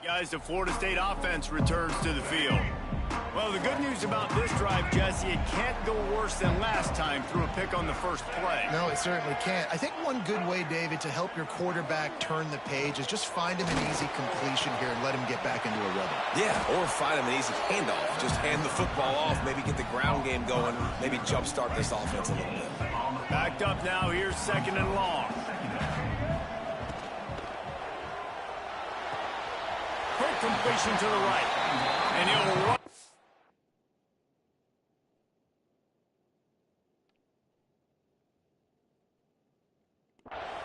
Guys, the Florida State offense returns to the field. Well, the good news about this drive, Jesse, it can't go worse than last time through a pick on the first play. No, it certainly can't. I think one good way, David, to help your quarterback turn the page is just find him an easy completion here and let him get back into a rhythm. Yeah, or find him an easy handoff. Just hand the football off, maybe get the ground game going, maybe jumpstart this offense a little bit. Backed up now, here's 2nd and long. Quick completion to the right. And he'll run.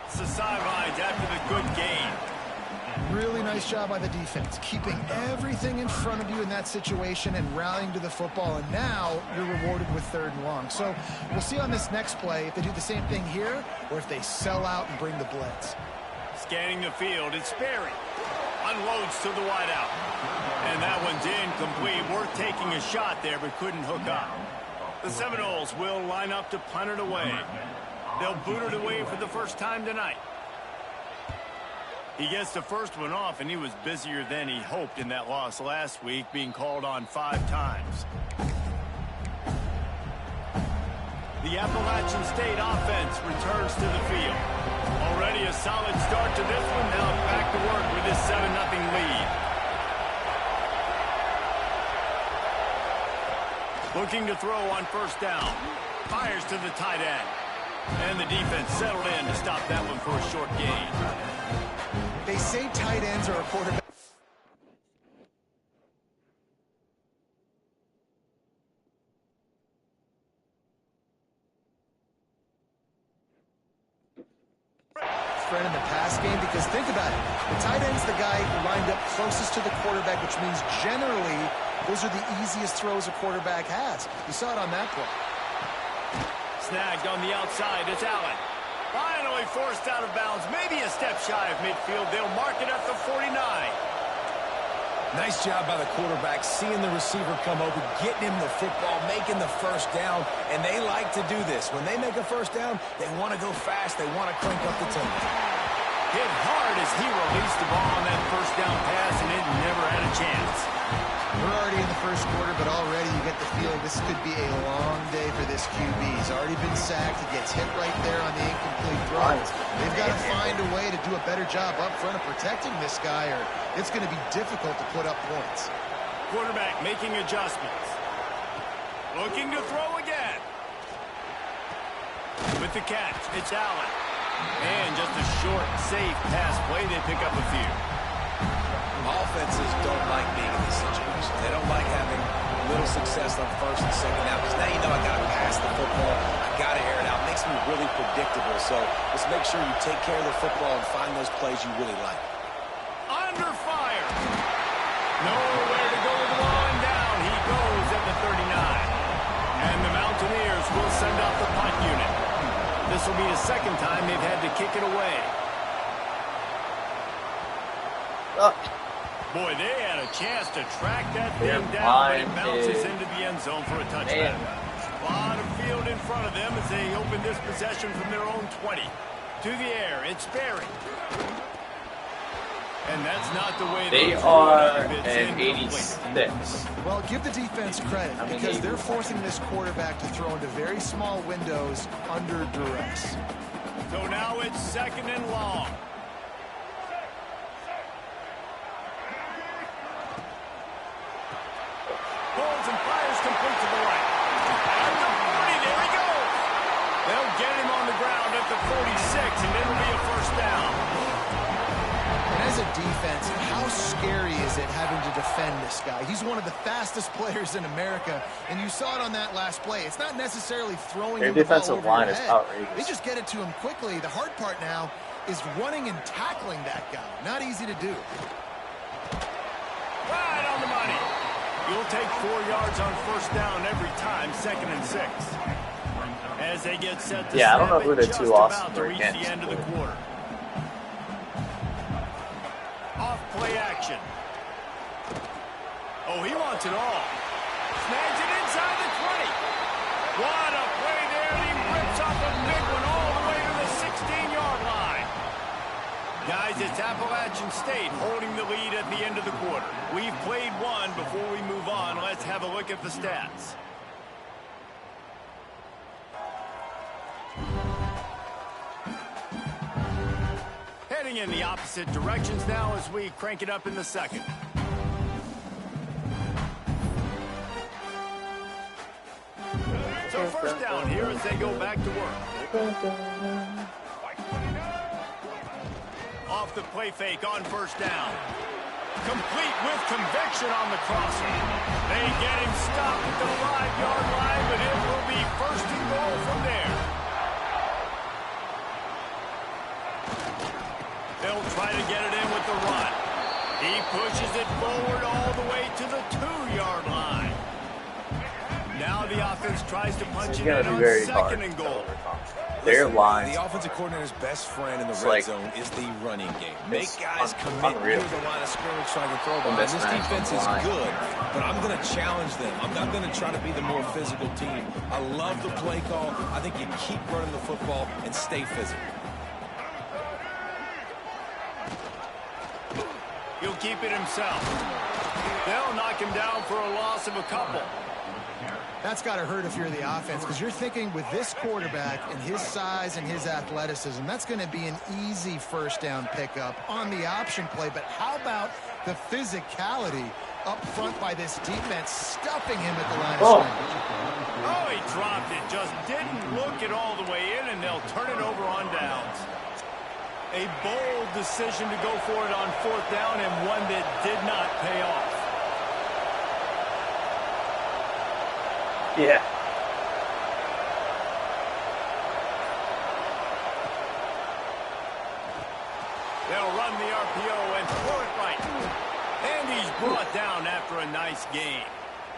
It's the sidelines after the good gain. Really nice job by the defense, keeping everything in front of you in that situation and rallying to the football, and now you're rewarded with 3rd and long. So we'll see on this next play if they do the same thing here or if they sell out and bring the blitz. Scanning the field, it's Sperry. Unloads to the wideout. And that one's incomplete. Worth taking a shot there, but couldn't hook up. The Seminoles will line up to punt it away. They'll boot it away for the first time tonight. He gets the first one off, and he was busier than he hoped in that loss last week, being called on 5 times. The Appalachian State offense returns to the field. Already a solid start to this one. Now back to work with this 7-0 lead. Looking to throw on 1st down. Fires to the tight end. And the defense settled in to stop that one for a short gain. They say tight ends are a quarterback. Friend in the pass game, because think about it. The tight end's the guy lined up closest to the quarterback, which means generally those are the easiest throws a quarterback has. You saw it on that play. Snagged on the outside, it's Allen. Finally forced out of bounds, maybe a step shy of midfield. They'll mark it at the 49. Nice job by the quarterback, seeing the receiver come open, getting him the football, making the 1st down, and they like to do this. When they make a 1st down, they want to go fast, they want to crank up the tempo. Hit hard as he released the ball on that 1st down pass, and it never had a chance. We're already in the 1st quarter, but already you get the feeling this could be a long day for this QB. He's already been sacked. He gets hit right there on the incomplete throws. They've got to find a way to do a better job up front of protecting this guy, or it's going to be difficult to put up points. Quarterback making adjustments. Looking to throw again. With the catch, it's Allen. And just a short, safe pass play. They pick up a few. Offenses don't like being in this situation. They don't like having little success on 1st and 2nd down, because now you know I got to pass the football, I got to air it out. It makes me really predictable. So let's make sure you take care of the football and find those plays you really like. Under fire. Nowhere to go with the ball, and down he goes at the 39. And the Mountaineers will send out the punt unit. This will be the 2nd time they've had to kick it away. Boy, they had a chance to track that thing down, but it bounces into the end zone for a touchdown. A lot of field in front of them as they open this possession from their own 20. To the air, it's Sperry. And that's not the way they are at 86. Well, give the defense credit, because they're forcing this quarterback to throw into very small windows under duress. So now it's 2nd and long. Pulls and fires complete to the right. At the 40, there he goes. They'll get him on the ground at the 46, and it'll be a 1st down. And as a defense, how scary is it having to defend this guy? He's one of the fastest players in America, and you saw it on that last play. It's not necessarily throwing him the ball over your head. Is outrageous. They just get it to him quickly. The hard part now is running and tackling that guy. Not easy to do. Right on the money. You'll take 4 yards on 1st down every time, 2nd and 6. As they get set to I don't know who the two about to were reach against. the end of the quarter. Off play action. Oh, he wants it all. Snags it inside the 20. What a play there, and he rips off a big one all the way to the 16-yard line. Guys, it's Appalachian State holding the lead at the end of the quarter. We've played one. Before we move on, let's have a look at the stats. Heading in the opposite directions now as we crank it up in the second. So first down here as they go back to work. Off the play fake on first down. Complete with conviction on the crosser. They get him stopped at the 5-yard line, but it will be first and goal from there. They'll try to get it in with the run. He pushes it forward all the way to the 2-yard line. Now the offense tries to punch it in on second and goal. Their line. The offensive coordinator's best friend in the red zone is the running game. Make guys commit near the line of scrimmage so I can throw the ball. This defense is good, but I'm going to challenge them. I'm not going to try to be the more physical team. I love the play call. I think you keep running the football and stay physical. He'll keep it himself. They'll knock him down for a loss of a couple. That's got to hurt if you're the offense, because you're thinking with this quarterback and his size and his athleticism, that's going to be an easy first down pickup on the option play. But how about the physicality up front by this defense, stuffing him at the line of scrimmage? Oh, he dropped it. Just didn't look it all the way in, and they'll turn it over on downs. A bold decision to go for it on fourth down, and one that did not pay off. Yeah. They'll run the RPO and throw it right. And he's brought down after a nice gain.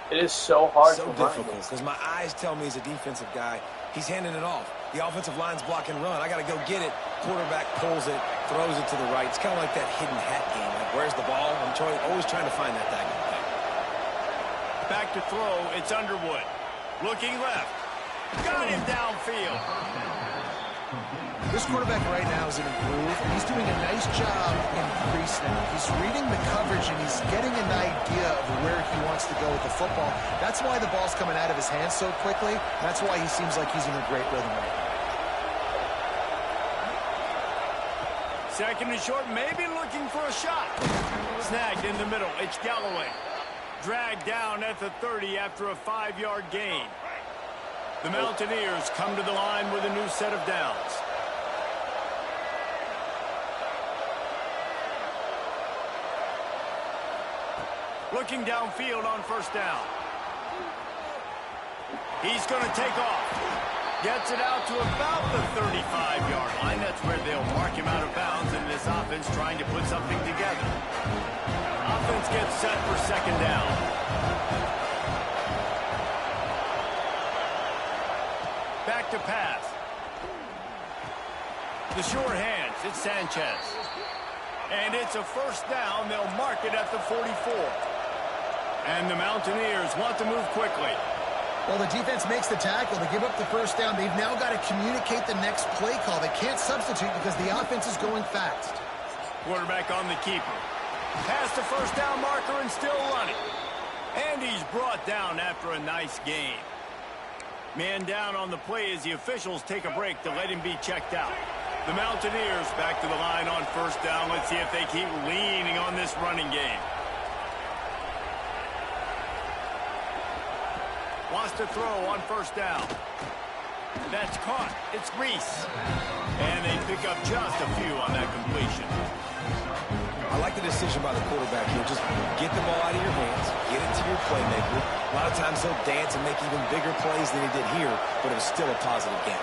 It is so hard so to difficult because my eyes tell me he's a defensive guy. He's handing it off. The offensive line's block and run. I got to go get it. Quarterback pulls it, throws it to the right. It's kind of like that hidden hat game. Like, where's the ball? I'm always trying to find that diagonal play. Back to throw. It's Underwood. Looking left. Got him downfield. This quarterback right now is in a groove, and he's doing a nice job in crease now. He's reading the coverage, and he's getting an idea of where he wants to go with the football. That's why the ball's coming out of his hands so quickly. That's why he seems like he's in a great rhythm right now. Second and short, maybe looking for a shot. Snagged in the middle. It's Galloway. Dragged down at the 30 after a 5-yard gain. The Mountaineers come to the line with a new set of downs. Looking downfield on first down. He's going to take off. Gets it out to about the 35-yard line. That's where they'll mark him out of bounds, and this offense trying to put something together. Offense gets set for second down. Back to pass. The sure hands. It's Sanchez. And it's a first down. They'll mark it at the 44. And the Mountaineers want to move quickly. Well, the defense makes the tackle. They give up the first down. They've now got to communicate the next play call. They can't substitute because the offense is going fast. Quarterback on the keeper. Past the first down marker and still running. And he's brought down after a nice gain. Man down on the play as the officials take a break to let him be checked out. The Mountaineers back to the line on first down. Let's see if they keep leaning on this running game. Wants to throw on first down. That's caught. It's Reese. And they pick up just a few on that completion. I like the decision by the quarterback here. Just get the ball out of your hands. Get it to your playmaker. A lot of times he'll dance and make even bigger plays than he did here, but it was still a positive game.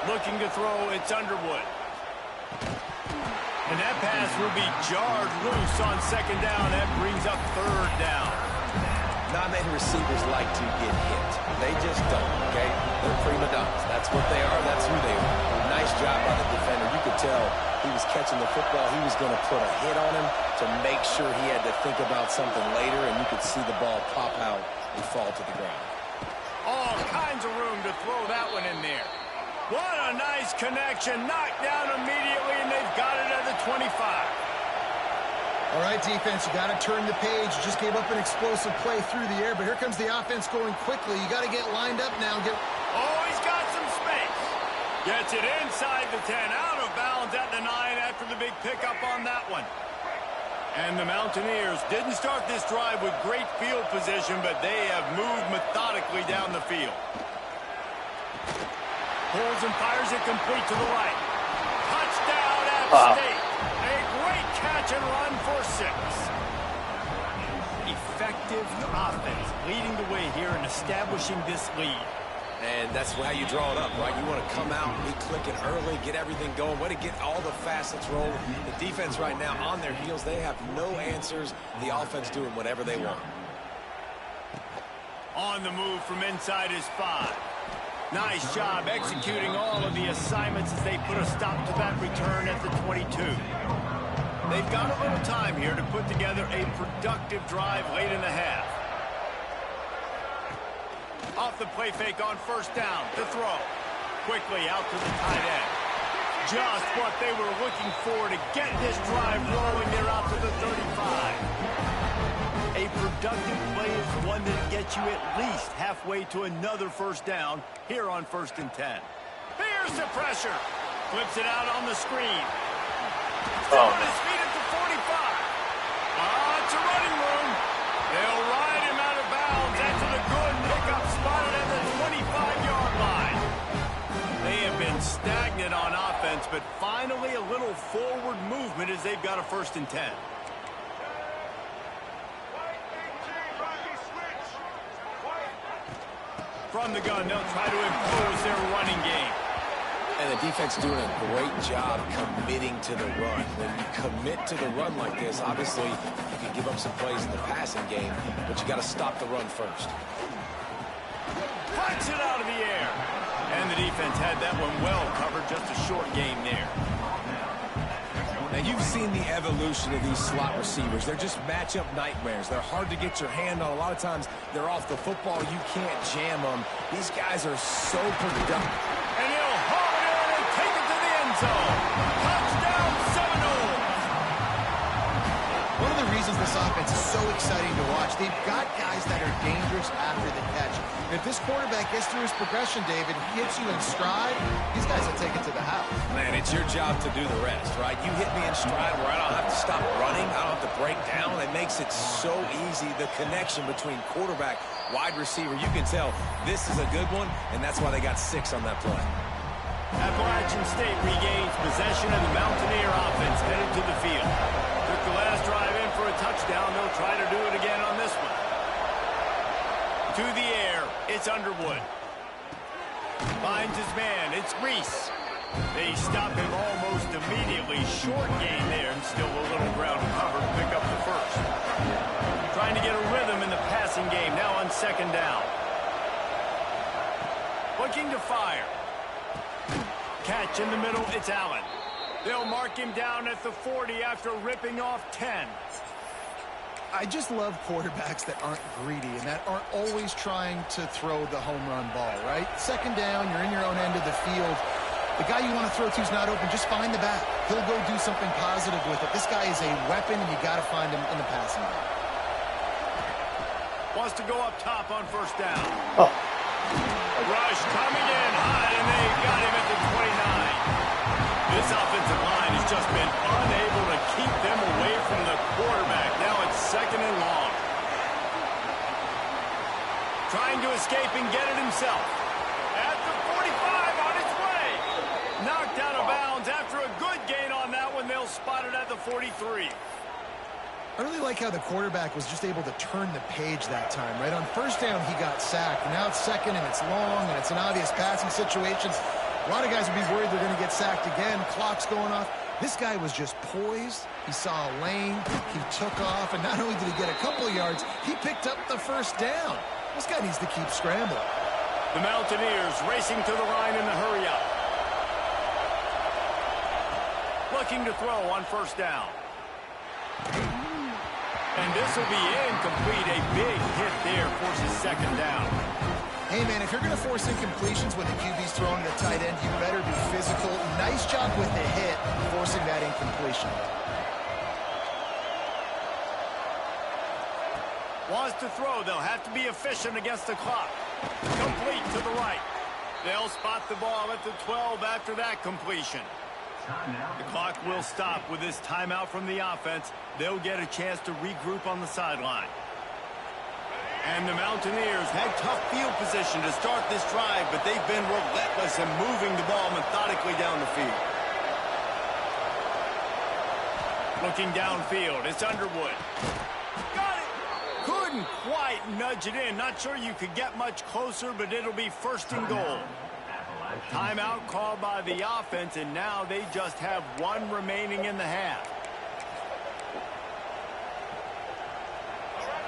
Looking to throw, it's Underwood. And that pass will be jarred loose on second down. That brings up third down. Not many receivers like to get hit. They just don't, okay? They're prima donnas. That's what they are. That's who they are. Nice job by the defender. You could tell he was catching the football. He was going to put a hit on him to make sure he had to think about something later, and you could see the ball pop out and fall to the ground. All kinds of room to throw that one in there. What a nice connection. Knocked down immediately, and they've got it at the 25. All right, defense, you got to turn the page. You just gave up an explosive play through the air, but here comes the offense going quickly. You got to get lined up now. Oh, he's got some space. Gets it inside the 10, out of bounds at the 9 after the big pickup on that one. And the Mountaineers didn't start this drive with great field position, but they have moved methodically down the field. Pulls and fires it complete to the right. Touchdown, App State. A great catch and run for 6. Effective offense leading the way here and establishing this lead. And that's how you draw it up, right? You want to come out, be clicking early, get everything going, way to get all the facets rolling. The defense right now on their heels, they have no answers. The offense doing whatever they want. On the move from inside his 5. Nice job executing all of the assignments as they put a stop to that return at the 22. They've got a little time here to put together a productive drive late in the half. Off the play fake on first down. The throw. Quickly out to the tight end. Just what they were looking for to get this drive rolling. They're out to the 35. A productive play is one that gets you at least halfway to another first down here on 1st and 10. Here's the pressure. Flips it out on the screen. Still on his feet at the 45. It's a running room. They'll ride him out of bounds. That's a good pickup, spotted at the 25-yard line. They have been stagnant on offense, but finally a little forward movement as they've got a 1st and 10. From the gun, they'll try to impose their running game. And the defense doing a great job committing to the run. When you commit to the run like this, obviously you can give up some plays in the passing game, but you got to stop the run first. Punch it out of the air. And the defense had that one well covered, just a short game there. Now, you've seen the evolution of these slot receivers. They're just matchup nightmares. They're hard to get your hand on. A lot of times, they're off the football. You can't jam them. These guys are so productive. And he'll haul it in and take it to the end zone. Touchdown, Seminoles. One of the reasons this offense is so exciting to watch, they've got guys that are dangerous after the catch. If this quarterback gets through his progression, David, hits you in stride, these guys will take it to the house. Man, it's your job to do the rest, right? You hit me in stride where I don't have to stop running. I don't have to break down. It makes it so easy, the connection between quarterback, wide receiver. You can tell this is a good one, and that's why they got 6 on that play. Appalachian State regains possession, and the Mountaineer offense headed to the field. Took the last drive in for a touchdown. They'll try to do it again on this one. To the air, it's Underwood. Finds his man, it's Reese. They stop him almost immediately. Short gain there, and still a little ground cover to pick up the 1st. Trying to get a rhythm in the passing game, now on 2nd down. Looking to fire. Catch in the middle, it's Allen. They'll mark him down at the 40 after ripping off 10. I just love quarterbacks that aren't greedy and that aren't always trying to throw the home run ball, right? 2nd down, you're in your own end of the field. The guy you want to throw to is not open. Just find the back. He'll go do something positive with it. This guy is a weapon, and you got to find him in the passing game. Wants to go up top on 1st down. Rush coming in hot, and they got him at the 29. This offensive line has just been unable to keep them away from the quarterback. Now it's 2nd and long. Trying to escape and get it himself. At the 45 on its way. Knocked out of bounds after a good gain on that one. They'll spot it at the 43. I really like how the quarterback was just able to turn the page that time, right? On 1st down, he got sacked. And now it's 2nd, and it's long, and it's an obvious passing situation. A lot of guys would be worried they're going to get sacked again. Clock's going off. This guy was just poised. He saw a lane. He took off. And not only did he get a couple yards, he picked up the 1st down. This guy needs to keep scrambling. The Mountaineers racing to the line in the hurry-up. Looking to throw on 1st down. And this will be incomplete. A big hit there forces 2nd down. Hey, man, if you're going to force incompletions when the QB's throwing the tight end, you better be physical. Nice job with the hit, forcing that incompletion. Wants to throw. They'll have to be efficient against the clock. Complete to the right. They'll spot the ball at the 12 after that completion. The clock will stop with this timeout from the offense. They'll get a chance to regroup on the sideline. And the Mountaineers had tough field position to start this drive, but they've been relentless in moving the ball methodically down the field. Looking downfield, it's Underwood. Got it! Couldn't quite nudge it in. Not sure you could get much closer, but it'll be 1st and goal. Timeout called by the offense, and now they just have 1 remaining in the half.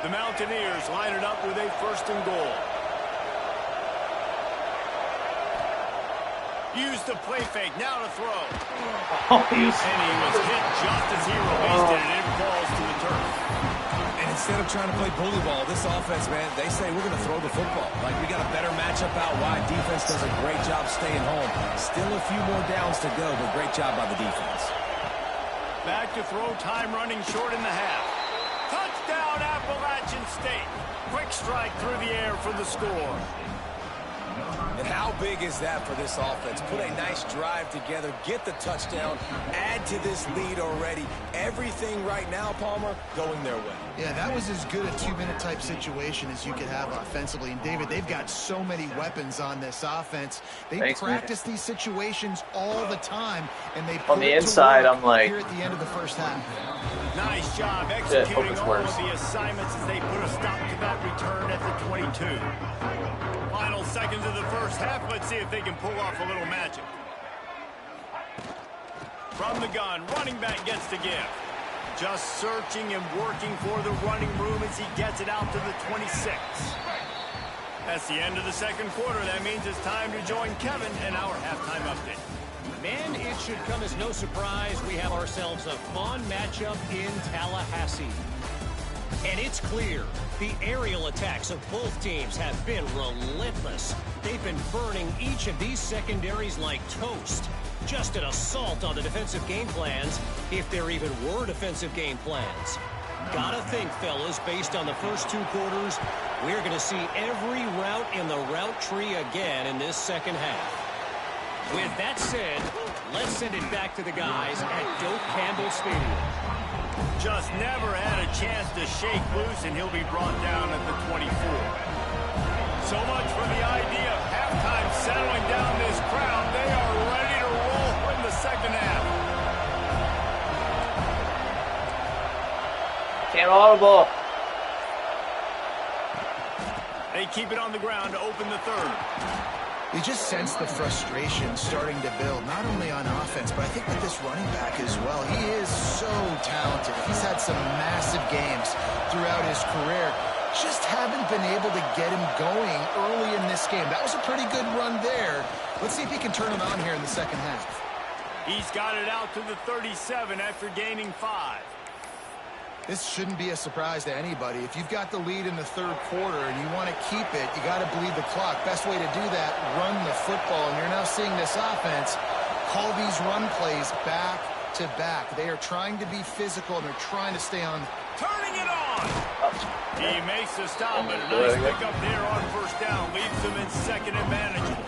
The Mountaineers line it up with a 1st and goal. Use the play fake, now to throw. Oh, And he was hit just as he released it, and it falls to the turf. And instead of trying to play bully ball, this offense, man, they say we're going to throw the football. Like, we got a better matchup out wide. Defense does a great job staying home. Still a few more downs to go, but great job by the defense. Back to throw, time running short in the half. Touchdown, Appalachian State. Quick strike through the air for the score. And how big is that for this offense? Put a nice drive together, get the touchdown, add to this lead already. Everything right now, Palmer, going their way. Yeah, that was as good a 2-minute type situation as you could have offensively. And, David, they've got so many weapons on this offense. They practice these situations all the time, and they put on the inside, I'm like, here at the end of the first half. Nice job executing all of the assignments as they put a stop to that return at the 22. Final seconds of the first half. Let's see if they can pull off a little magic. From the gun, running back gets the give. Just searching and working for the running room as he gets it out to the 26. That's the end of the second quarter. That means it's time to join Kevin in our halftime update. Man, it should come as no surprise we have ourselves a fun matchup in Tallahassee. And it's clear, the aerial attacks of both teams have been relentless. They've been burning each of these secondaries like toast. Just an assault on the defensive game plans, if there even were defensive game plans. Gotta think, fellas, based on the first 2 quarters, we're going to see every route in the route tree again in this second half. With that said, let's send it back to the guys at Doak Campbell Stadium. Just never had a chance to shake loose, and he'll be brought down at the 24. So much for the idea of halftime settling down this crowd. They are ready to roll in the second half. can't audible. They keep it on the ground to open the third. You just sense the frustration starting to build, not only on offense, but I think with this running back as well. He is so talented. He's had some massive games throughout his career. Just haven't been able to get him going early in this game. That was a pretty good run there. Let's see if he can turn it on here in the second half. He's got it out to the 37 after gaining 5. This shouldn't be a surprise to anybody. If you've got the lead in the third quarter and you want to keep it, you got to bleed the clock. Best way to do that, run the football. And you're now seeing this offense call these run plays back to back. They are trying to be physical, and they're trying to stay on. Turning it on! He makes the stop, but a nice pickup there on first down. Leaves them in second and manageable.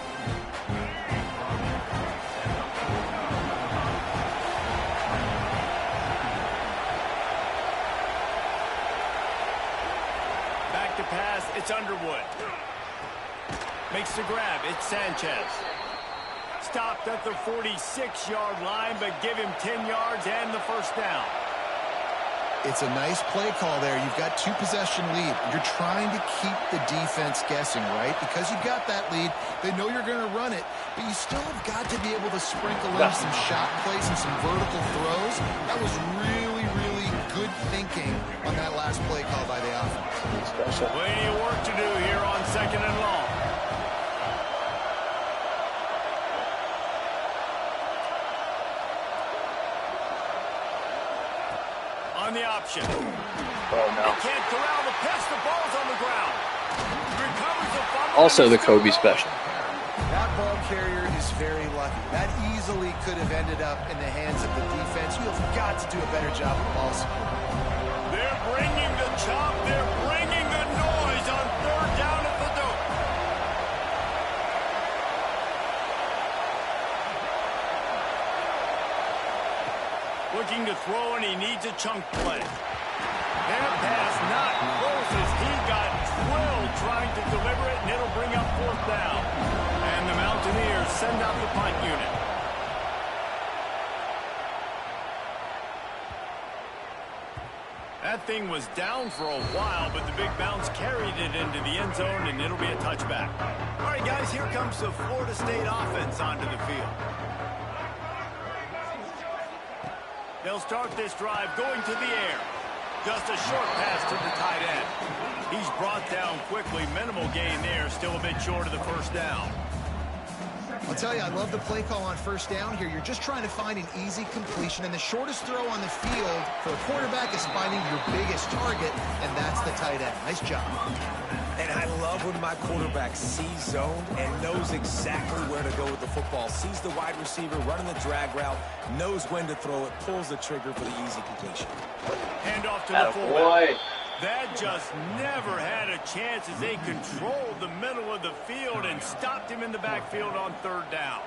Back to pass, it's Underwood. Makes the grab, it's Sanchez. Stopped at the 46-yard line, but give him 10 yards and the first down. It's a nice play call there. You've got 2-possession lead. You're trying to keep the defense guessing, right? Because you've got that lead. They know you're going to run it, but you still have got to be able to sprinkle in some shot plays and some vertical throws. That was really, really good thinking on that last play call by the offense. Plenty of work to do here on second and long. On the option. Oh, no. They can't corral the pass. The ball's on the ground. Recovers the fumble. Also the Kobe special. That ball carrier is very lucky. That easily could have ended up in the hands of the defense. You have got to do a better job of ball support. They're bringing the chop. They're bringing the noise on third down at the Duke. Looking to throw, and he needs a chunk play. That pass not close as he got drilled trying to deliver it, and it'll bring up fourth down. And the Mountaineers send out the punt unit. That thing was down for a while, but the big bounce carried it into the end zone, and it'll be a touchback. All right, guys, here comes the Florida State offense onto the field. They'll start this drive going to the air. Just a short pass to the tight end. He's brought down quickly. Minimal gain there. Still a bit short of the first down. I'll tell you, I love the play call on first down here. You're just trying to find an easy completion, and the shortest throw on the field for a quarterback is finding your biggest target, and that's the tight end. Nice job. And I love when my quarterback sees zone and knows exactly where to go with the football. Sees the wide receiver running the drag route, knows when to throw it, pulls the trigger for the easy completion. Hand off to the fullback. That just never had a chance as they controlled the middle of the field and stopped him in the backfield on third down.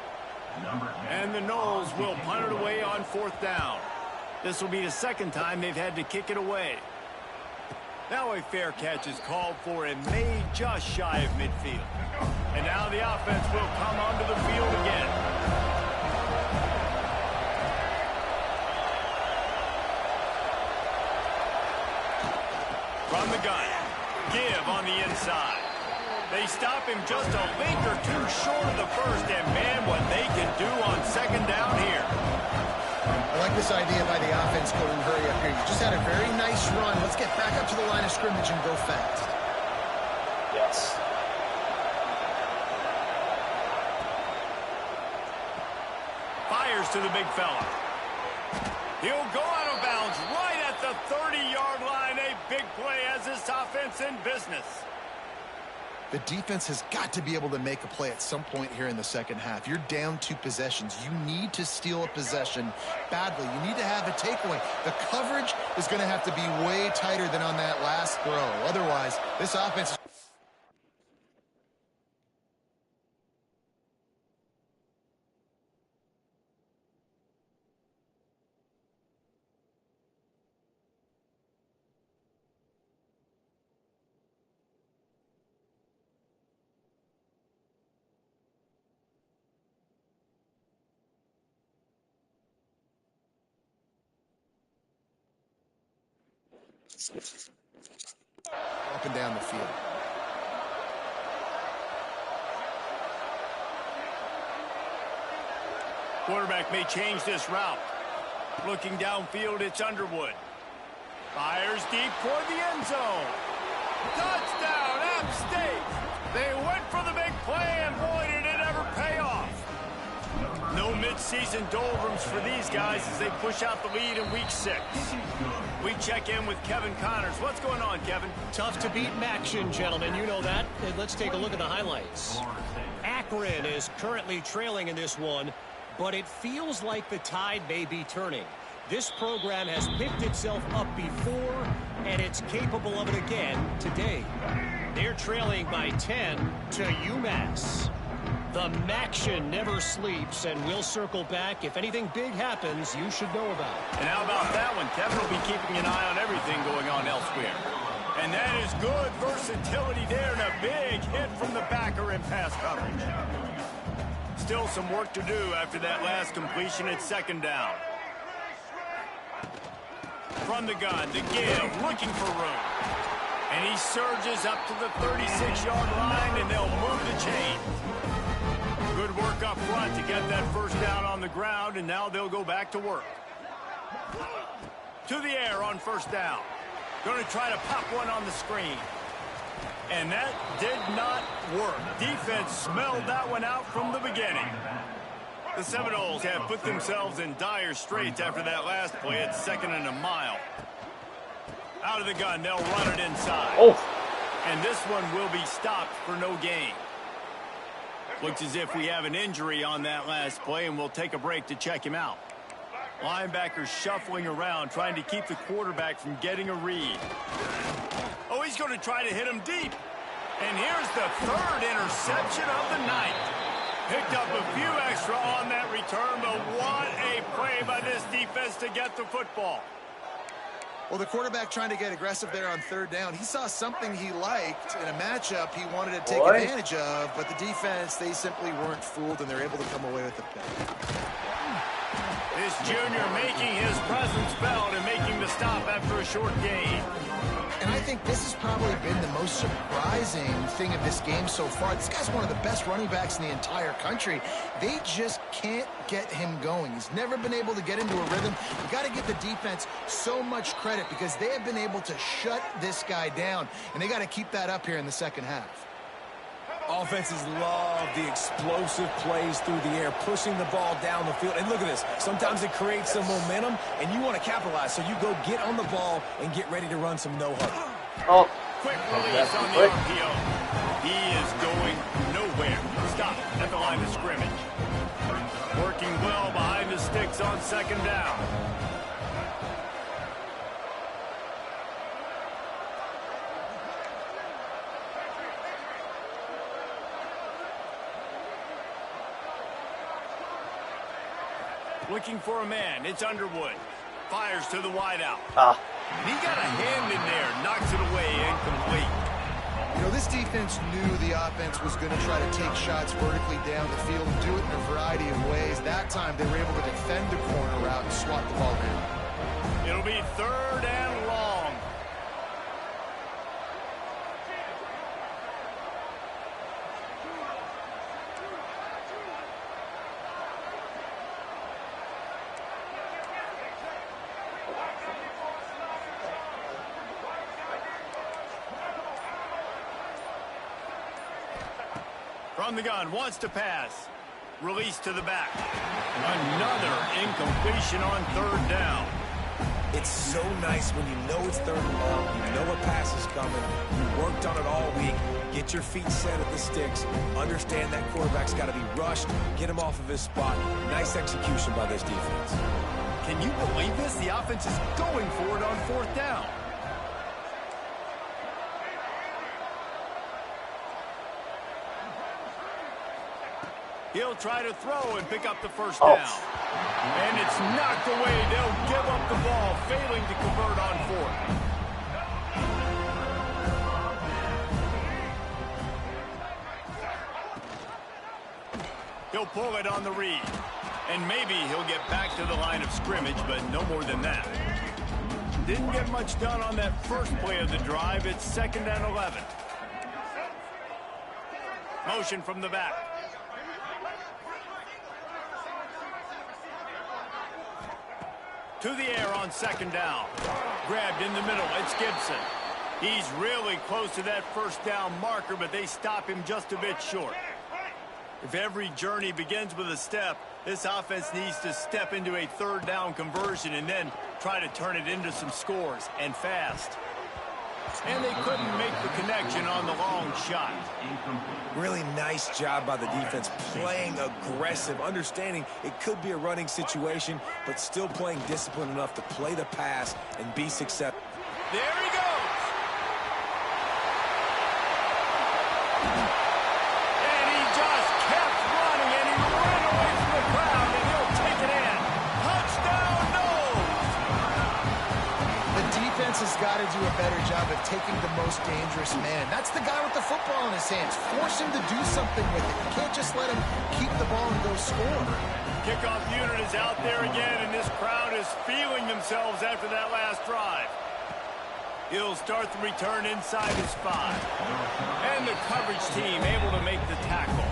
And the Noles will punt it away on fourth down. This will be the second time they've had to kick it away. Now a fair catch is called for and made just shy of midfield. And now the offense will come onto the field again. From the gun, give on the inside. They stop him just a link or two short of the first, and man, what they can do on second down here. I like this idea by the offense going hurry up here. You just had a very nice run. Let's get back up to the line of scrimmage and go fast. Yes. Fires to the big fella. He'll go out of bounds right at the 30-yard line. A big play as this offense in business. The defense has got to be able to make a play at some point here in the second half. You're down 2 possessions. You need to steal a possession badly. You need to have a takeaway. The coverage is going to have to be way tighter than on that last throw. Otherwise, this offense... up and down the field. Quarterback may change this route. Looking downfield, it's Underwood. Fires deep toward the end zone. Touchdown, App State. They went for the big play, and boy, did it ever pay off. No midseason doldrums for these guys as they push out the lead in Week 6. We check in with Kevin Connors. What's going on, Kevin? Tough to beat Maction, gentlemen. You know that. And let's take a look at the highlights. Akron is currently trailing in this one, but it feels like the tide may be turning. This program has picked itself up before, and it's capable of it again today. They're trailing by 10 to UMass. The Maction never sleeps, and we'll circle back. If anything big happens, you should know about it. And how about that one? Kevin will be keeping an eye on everything going on elsewhere. And that is good versatility there, and a big hit from the backer in pass coverage. Still some work to do after that last completion at second down. From the gun, the give, looking for room. And he surges up to the 36-yard line, and they'll move the chain. Good work up front to get that first down on the ground, and now they'll go back to work. To the air on first down. Going to try to pop one on the screen. And that did not work. Defense smelled that one out from the beginning. The Seminoles have put themselves in dire straits after that last play at 2nd and a mile. Out of the gun, they'll run it inside. Oh. And this one will be stopped for no gain. Looks as if we have an injury on that last play, and we'll take a break to check him out. Linebacker shuffling around, trying to keep the quarterback from getting a read. Oh, he's going to try to hit him deep. And here's the third interception of the night. Picked up a few extra on that return, but what a play by this defense to get the football. Well, the quarterback trying to get aggressive there on third down. He saw something he liked in a matchup he wanted to take advantage of, but the defense, they simply weren't fooled, and they're able to come away with the pick. This junior making his presence felt and making the stop after a short gain. And I think this has probably been the most surprising thing of this game so far. This guy's one of the best running backs in the entire country. They just can't get him going. He's never been able to get into a rhythm. You got to give the defense so much credit because they have been able to shut this guy down, and they got to keep that up here in the second half. Offenses love the explosive plays through the air, pushing the ball down the field. And look at this. Sometimes it creates some momentum, and you want to capitalize. So you go get on the ball and get ready to run some no-huddle. Oh. Quick release on the RPO. He is going nowhere. Stop at the line of scrimmage. Working well behind the sticks on second down. Looking for a man. It's Underwood. Fires to the wideout. And he got a hand in there. Knocks it away. Incomplete. You know, this defense knew the offense was going to try to take shots vertically down the field and do it in a variety of ways. That time, they were able to defend the corner route and swat the ball down. It'll be third and long. From the gun, wants to pass. Release to the back. Another incompletion on third down. It's so nice when you know it's third and long, you know a pass is coming, you worked on it all week, get your feet set at the sticks, understand that quarterback's got to be rushed, get him off of his spot. Nice execution by this defense. Can you believe this? The offense is going for it on fourth down. He'll try to throw and pick up the first down. And it's knocked away. They'll give up the ball, failing to convert on fourth. He'll pull it on the read. And maybe he'll get back to the line of scrimmage, but no more than that. Didn't get much done on that first play of the drive. It's 2nd and 11. Motion from the back. To the air on 2nd down. Grabbed in the middle. It's Gibson. He's really close to that first down marker, but they stop him just a bit short. If every journey begins with a step, this offense needs to step into a third down conversion and then try to turn it into some scores, and fast. And they couldn't make the connection on the long shot. Really nice job by the defense, playing aggressive, understanding it could be a running situation, but still playing disciplined enough to play the pass and be successful. There he goes. And he just kept running, and he ran away from the crowd, and he'll take it in. Touchdown, Noles! The defense has got to do a better job of taking the most dangerous man. That's the guy with the football in his hands. Force him to do something with it. You can't just let him keep the ball and go score. Kickoff unit is out there again, and this crowd is feeling themselves after that last drive. He'll start the return inside his 5. And the coverage team able to make the tackle.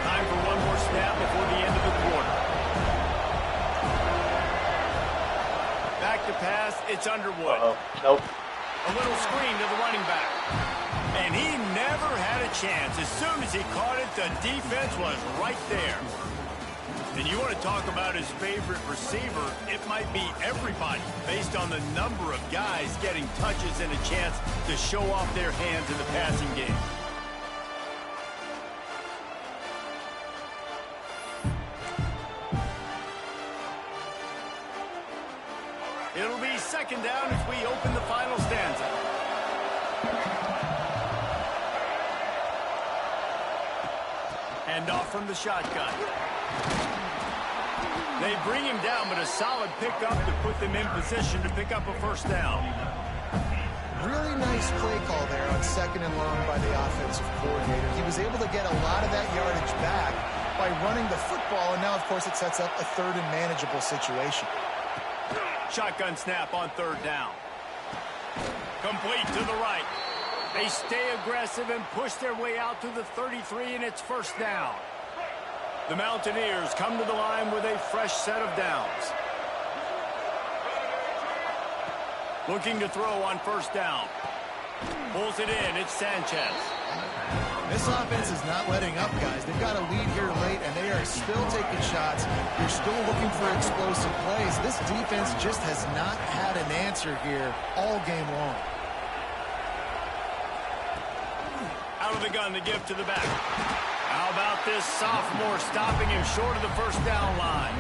Time for one more snap before the end of the quarter. Back to pass, it's Underwood. Nope. A little screen to the running back. And he never had a chance. As soon as he caught it, the defense was right there. And you want to talk about his favorite receiver, it might be everybody based on the number of guys getting touches and a chance to show off their hands in the passing game. It'll be second down as we open the final stanza. Hand off from the shotgun. They bring him down, but a solid pickup to put them in position to pick up a first down. Really nice play call there on second and long by the offensive coordinator. He was able to get a lot of that yardage back by running the football, and now, of course, it sets up a third and manageable situation. Shotgun snap on third down. Complete to the right. They stay aggressive and push their way out to the 33, and it's first down. The Mountaineers come to the line with a fresh set of downs. Looking to throw on first down. Pulls it in. It's Sanchez. This offense is not letting up, guys. They've got a lead here late, and they are still taking shots. They're still looking for explosive plays. This defense just has not had an answer here all game long. Out of the gun to give to the back. How about this sophomore stopping him short of the first down line?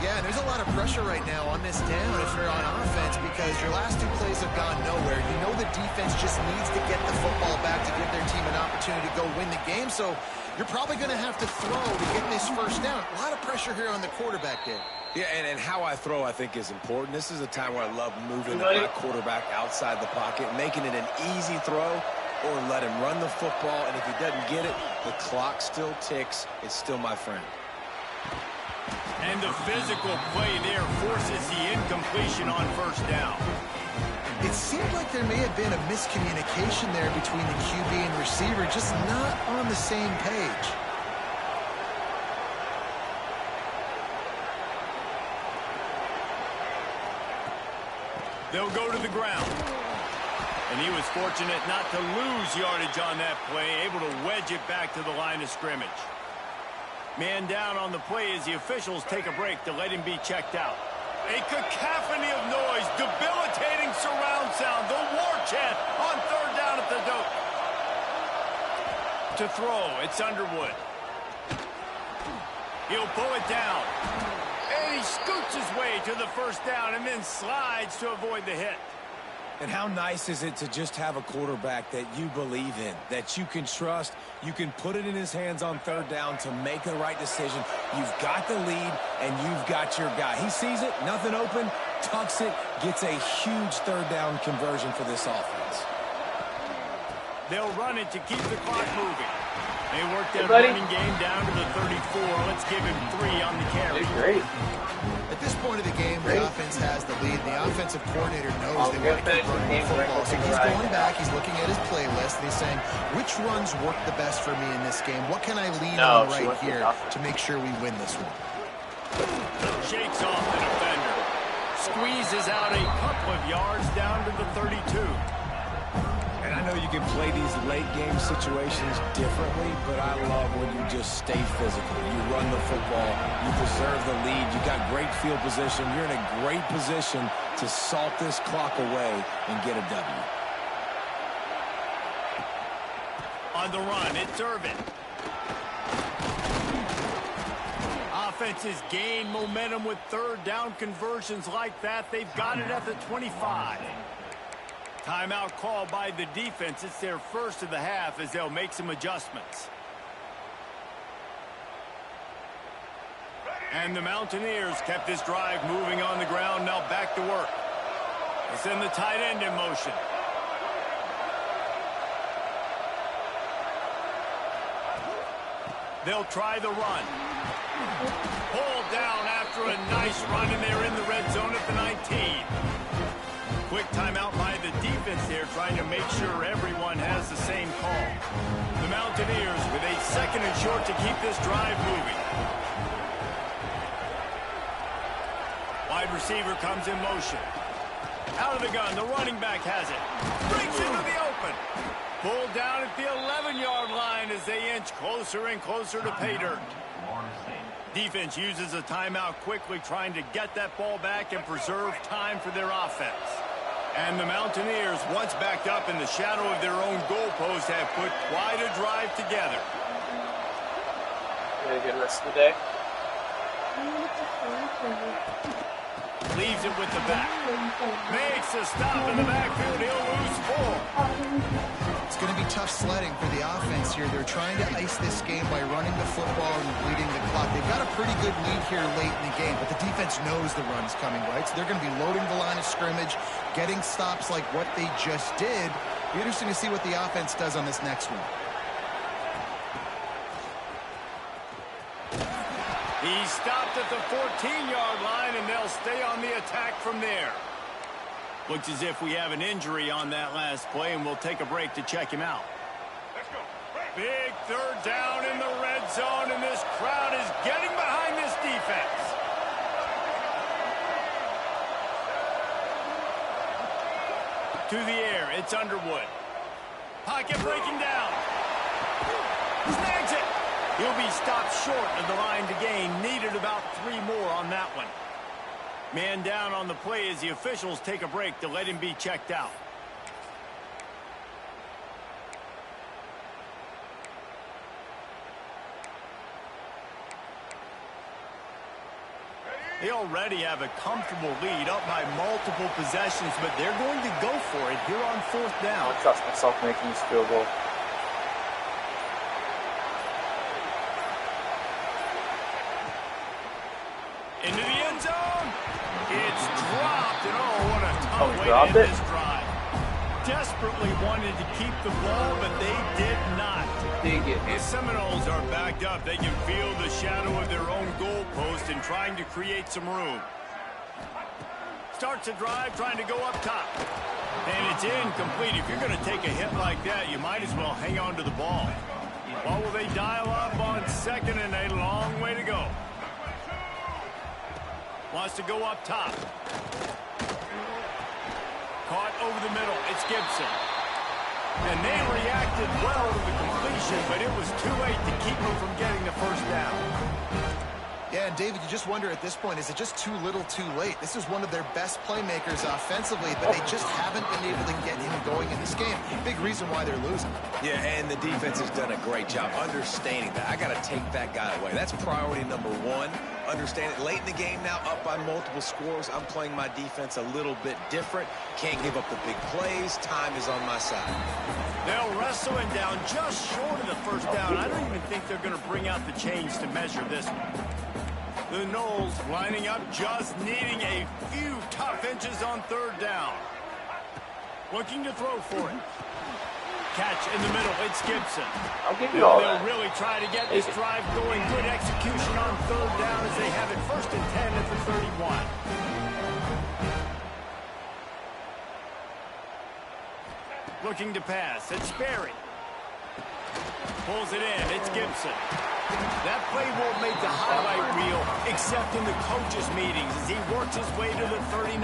Yeah, there's a lot of pressure right now on this down if you're on offense because your last two plays have gone nowhere. You know the defense just needs to get the football back to give their team an opportunity to go win the game, so you're probably going to have to throw to get this first down. A lot of pressure here on the quarterback there. Yeah, and how I throw, I think, is important. This is a time where I love moving my quarterback outside the pocket, making it an easy throw, or let him run the football, and if he doesn't get it, the clock still ticks. It's still my friend. And the physical play there forces the incompletion on first down. It seemed like there may have been a miscommunication there between the QB and receiver, just not on the same page. They'll go to the ground. And he was fortunate not to lose yardage on that play, able to wedge it back to the line of scrimmage. Man down on the play as the officials take a break to let him be checked out. A cacophony of noise, debilitating surround sound, the war chant on third down at the dope. To throw, it's Underwood. He'll pull it down. And he scoots his way to the first down and then slides to avoid the hit. And how nice is it to just have a quarterback that you believe in, that you can trust, you can put it in his hands on third down to make the right decision. You've got the lead, and you've got your guy. He sees it, nothing open, tucks it, gets a huge third down conversion for this offense. They'll run it to keep the clock moving. They work that running game down to the 34. Let's give him 3 on the carry. Great. At this point of the game, the offense has the lead. The offensive coordinator knows they want to keep running the football. So he's going back, he's looking at his playlist, and he's saying, which runs work the best for me in this game? What can I lean on right here to make sure we win this one? Shakes off the defender. Squeezes out a couple of yards down to the 32. And I know you can play these late game situations differently, but I love when you just stay physical. You run the football, you preserve the lead, you got great field position, you're in a great position to salt this clock away and get a W. On the run, it's Irvin. Offenses gain momentum with third down conversions like that. They've got it at the 25. Timeout called by the defense. It's their first of the half as they'll make some adjustments. And the Mountaineers kept this drive moving on the ground. Now back to work. They send the tight end in motion. They'll try the run. Pulled down after a nice run, and they're in the red zone at the 19. Quick timeout by the defense there, trying to make sure everyone has the same call. The Mountaineers with a second and short to keep this drive moving. Wide receiver comes in motion. Out of the gun, the running back has it. Breaks into the open. Pulled down at the 11-yard line as they inch closer and closer to pay dirt. Defense uses a timeout quickly, trying to get that ball back and preserve time for their offense. And the Mountaineers, once backed up in the shadow of their own goalpost, have put quite a drive together. Really good rest of the day. Leaves it with the back. Makes a stop in the backfield. He'll lose 4. It's going to be tough sledding for the offense here. They're trying to ice this game by running the football and bleeding the clock. They've got a pretty good lead here late in the game, but the defense knows the run's coming, right? So they're going to be loading the line of scrimmage, getting stops like what they just did. Be interesting to see what the offense does on this next one. He stopped at the 14-yard line, and they'll stay on the attack from there. Looks as if we have an injury on that last play, and we'll take a break to check him out. Let's go. Big third down in the red zone, and this crowd is getting behind this defense. To the air, it's Underwood. Pocket breaking down. Snags it. He'll be stopped short of the line to gain. Needed about 3 more on that one. Man down on the play as the officials take a break to let him be checked out. They already have a comfortable lead up by multiple possessions, but they're going to go for it here on 4th down. I trust myself making this field goal. Into the end zone. It's dropped, and oh, what a tough way to dropped end it? this drive. Desperately wanted to keep the ball, but they did not. The Seminoles are backed up. They can feel the shadow of their own goalpost and trying to create some room. Starts a drive, trying to go up top. And it's incomplete. If you're going to take a hit like that, you might as well hang on to the ball. What will they dial up on 2nd and a long way to go? Wants to go up top. Caught over the middle. It's Gibson. And they reacted well to the completion, but it was too late to keep them from getting the first down. Yeah, and David, you just wonder at this point, is it just too little too late? This is one of their best playmakers offensively, but they just haven't been able to get him going in this game. Big reason why they're losing. Yeah, and the defense has done a great job understanding that. I got to take that guy away. That's priority number 1. Understand it. Late in the game now, up by multiple scores. I'm playing my defense a little bit different. Can't give up the big plays. Time is on my side. They'll wrestle him down just short of the first down. I don't even think they're going to bring out the chains to measure this one. The Noles lining up, just needing a few tough inches on 3rd down. Looking to throw for it. Catch in the middle, it's Gibson. I'll give you all They'll that. really try to get this drive going. Good execution on 3rd down as they have it 1st and 10 at the 31. Looking to pass, it's Sperry. Pulls it in, it's Gibson. That play won't make the highlight reel except in the coaches' meetings as he works his way to the 39.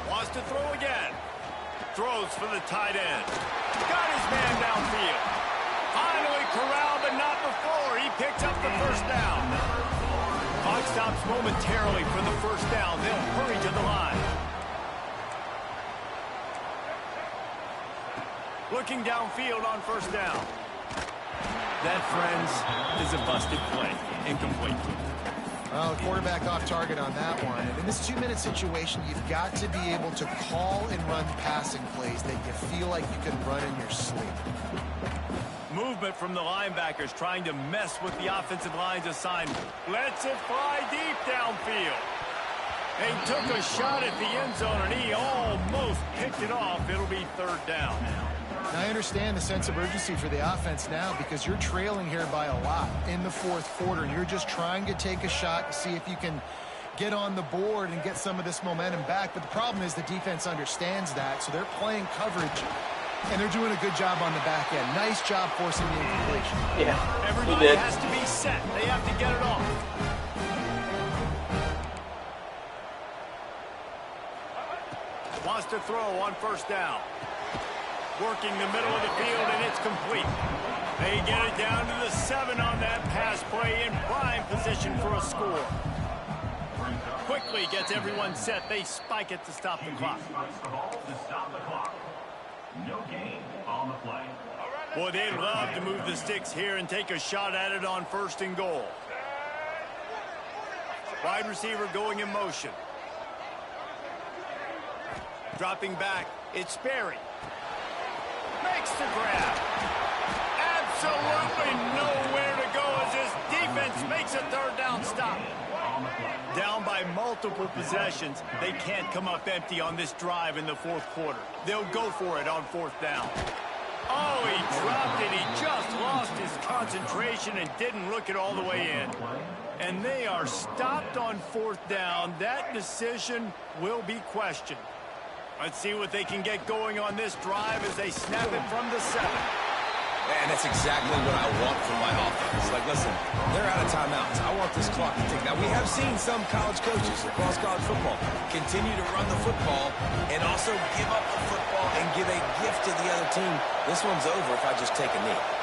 Wants to throw again. Throws for the tight end. Got his man downfield. Finally corralled, but not before. He picks up the first down. Clock stops momentarily for the first down. They'll hurry to the line. Looking downfield on 1st down. That, friends, is a busted play. Incomplete. Well, quarterback off target on that one. And in this 2-minute situation, you've got to be able to call and run passing plays that you feel like you can run in your sleep. Movement from the linebackers trying to mess with the offensive line's assignment. Lets it fly deep downfield. They took a shot at the end zone, and he almost picked it off. It'll be 3rd down. Now, I understand the sense of urgency for the offense now because you're trailing here by a lot in the 4th quarter, and you're just trying to take a shot to see if you can get on the board and get some of this momentum back. But the problem is the defense understands that, so they're playing coverage, and they're doing a good job on the back end. Nice job forcing the incompletion. Yeah, Everybody has to be set. They have to get it off. Wants to throw on 1st down. Working the middle of the field, and it's complete. They get it down to the 7 on that pass play in prime position for a score. Quickly gets everyone set. They spike it to stop the clock. No gain on the play. Boy, they'd love to move the sticks here and take a shot at it on 1st and goal. Wide receiver going in motion. Dropping back, it's Sperry. Makes the grab. Absolutely nowhere to go as this defense makes a 3rd down stop. Down by multiple possessions, they can't come up empty on this drive in the 4th quarter. They'll go for it on 4th down. Oh, he dropped it. He just lost his concentration and didn't look it all the way in. And they are stopped on 4th down. That decision will be questioned. Let's see what they can get going on this drive as they snap it from the 7. And that's exactly what I want from my offense. Like, listen, they're out of timeouts. I want this clock to tick. Now, we have seen some college coaches across college football continue to run the football and also give up the football and give a gift to the other team. This one's over if I just take a knee.